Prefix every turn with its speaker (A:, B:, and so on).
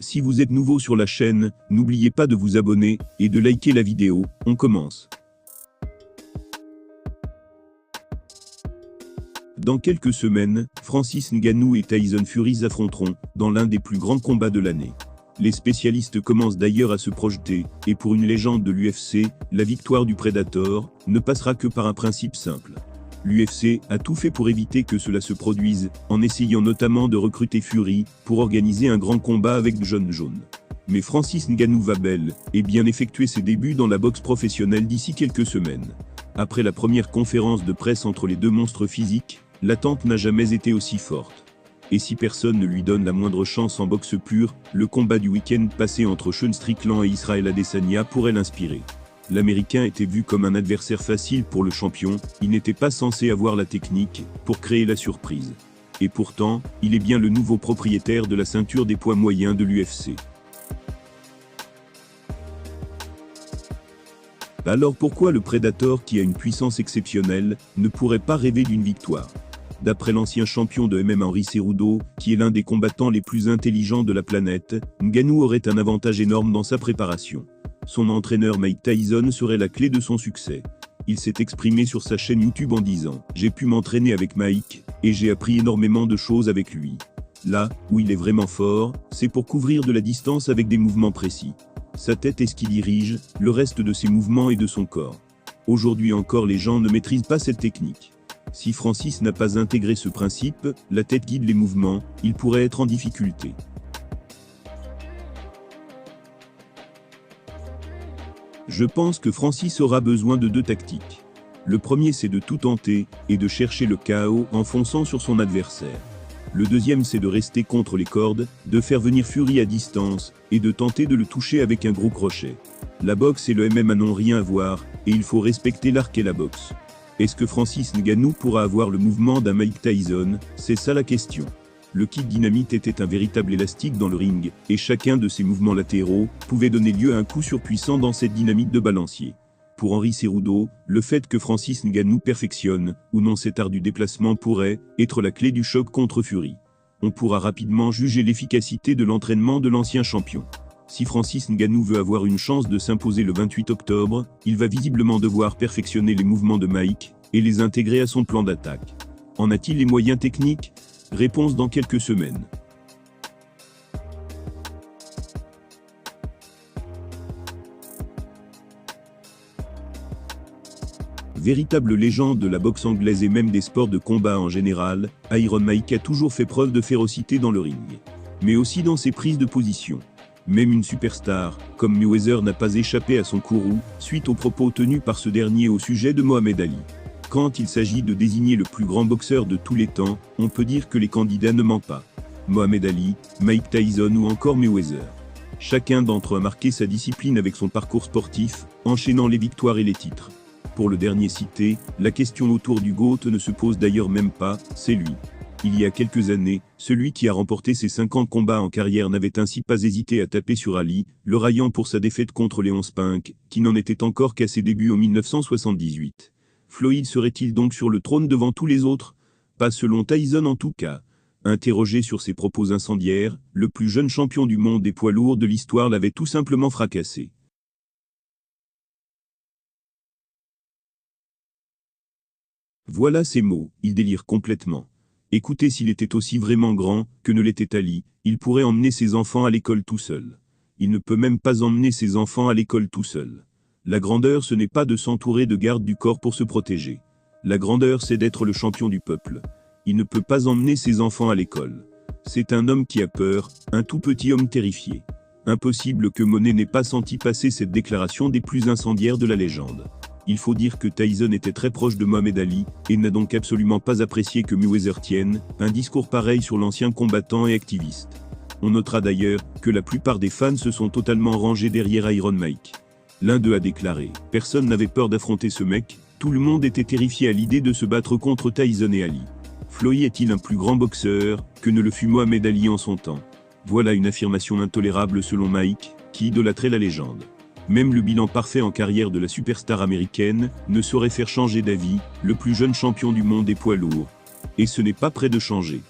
A: Si vous êtes nouveau sur la chaîne, n'oubliez pas de vous abonner et de liker la vidéo. On commence. Dans quelques semaines, Francis Ngannou et Tyson Fury affronteront dans l'un des plus grands combats de l'année. Les spécialistes commencent d'ailleurs à se projeter, et pour une légende de l'UFC, la victoire du Predator ne passera que par un principe simple. L'UFC a tout fait pour éviter que cela se produise, en essayant notamment de recruter Fury pour organiser un grand combat avec Jon Jones. Mais Francis Ngannou va bel et bien effectuer ses débuts dans la boxe professionnelle d'ici quelques semaines. Après la première conférence de presse entre les deux monstres physiques, l'attente n'a jamais été aussi forte. Et si personne ne lui donne la moindre chance en boxe pure, le combat du week-end passé entre Sean Strickland et Israel Adesanya pourrait l'inspirer. L'Américain était vu comme un adversaire facile pour le champion, il n'était pas censé avoir la technique pour créer la surprise. Et pourtant, il est bien le nouveau propriétaire de la ceinture des poids moyens de l'UFC. Alors pourquoi le Predator, qui a une puissance exceptionnelle, ne pourrait pas rêver d'une victoire? D'après l'ancien champion de MMA Henry Cejudo, qui est l'un des combattants les plus intelligents de la planète, Ngannou aurait un avantage énorme dans sa préparation. Son entraîneur Mike Tyson serait la clé de son succès. Il s'est exprimé sur sa chaîne YouTube en disant « J'ai pu m'entraîner avec Mike, et j'ai appris énormément de choses avec lui. Là, où il est vraiment fort, c'est pour couvrir de la distance avec des mouvements précis. Sa tête est ce qui dirige, le reste de ses mouvements et de son corps. Aujourd'hui encore les gens ne maîtrisent pas cette technique. Si Francis n'a pas intégré ce principe, la tête guide les mouvements, il pourrait être en difficulté. » Je pense que Francis aura besoin de deux tactiques. Le premier, c'est de tout tenter, et de chercher le chaos en fonçant sur son adversaire. Le deuxième, c'est de rester contre les cordes, de faire venir Fury à distance, et de tenter de le toucher avec un gros crochet. La boxe et le MMA n'ont rien à voir, et il faut respecter l'art et la boxe. Est-ce que Francis Ngannou pourra avoir le mouvement d'un Mike Tyson? C'est ça la question. Le kit dynamite était un véritable élastique dans le ring, et chacun de ses mouvements latéraux pouvait donner lieu à un coup surpuissant dans cette dynamite de balancier. Pour Henry Cejudo, le fait que Francis Ngannou perfectionne, ou non cet art du déplacement pourrait être la clé du choc contre Fury. On pourra rapidement juger l'efficacité de l'entraînement de l'ancien champion. Si Francis Ngannou veut avoir une chance de s'imposer le 28 octobre, il va visiblement devoir perfectionner les mouvements de Mike, et les intégrer à son plan d'attaque. En a-t-il les moyens techniques? Réponse dans quelques semaines. Véritable légende de la boxe anglaise et même des sports de combat en général, Iron Mike a toujours fait preuve de férocité dans le ring. Mais aussi dans ses prises de position. Même une superstar, comme Mayweather, n'a pas échappé à son courroux, suite aux propos tenus par ce dernier au sujet de Mohamed Ali. Quand il s'agit de désigner le plus grand boxeur de tous les temps, on peut dire que les candidats ne mentent pas. Mohamed Ali, Mike Tyson ou encore Mayweather. Chacun d'entre eux a marqué sa discipline avec son parcours sportif, enchaînant les victoires et les titres. Pour le dernier cité, la question autour du GOAT ne se pose d'ailleurs même pas, c'est lui. Il y a quelques années, celui qui a remporté ses 50 combats en carrière n'avait ainsi pas hésité à taper sur Ali, le raillant pour sa défaite contre Léon Spinks, qui n'en était encore qu'à ses débuts en 1978. Floyd serait-il donc sur le trône devant tous les autres? Pas selon Tyson en tout cas. Interrogé sur ses propos incendiaires, le plus jeune champion du monde des poids lourds de l'histoire l'avait tout simplement fracassé. Voilà ces mots, il délire complètement. Écoutez, s'il était aussi vraiment grand que ne l'était Ali, il pourrait emmener ses enfants à l'école tout seul. Il ne peut même pas emmener ses enfants à l'école tout seul. La grandeur, ce n'est pas de s'entourer de gardes du corps pour se protéger. La grandeur, c'est d'être le champion du peuple. Il ne peut pas emmener ses enfants à l'école. C'est un homme qui a peur, un tout petit homme terrifié. Impossible que Monet n'ait pas senti passer cette déclaration des plus incendiaires de la légende. Il faut dire que Tyson était très proche de Mohamed Ali, et n'a donc absolument pas apprécié que Mayweather tienne un discours pareil sur l'ancien combattant et activiste. On notera d'ailleurs que la plupart des fans se sont totalement rangés derrière Iron Mike. L'un d'eux a déclaré « Personne n'avait peur d'affronter ce mec, tout le monde était terrifié à l'idée de se battre contre Tyson et Ali. Floyd est-il un plus grand boxeur que ne le fut Mohamed Ali en son temps ?» Voilà une affirmation intolérable selon Mike, qui idolâtrait la légende. Même le bilan parfait en carrière de la superstar américaine ne saurait faire changer d'avis, le plus jeune champion du monde des poids lourds. Et ce n'est pas près de changer.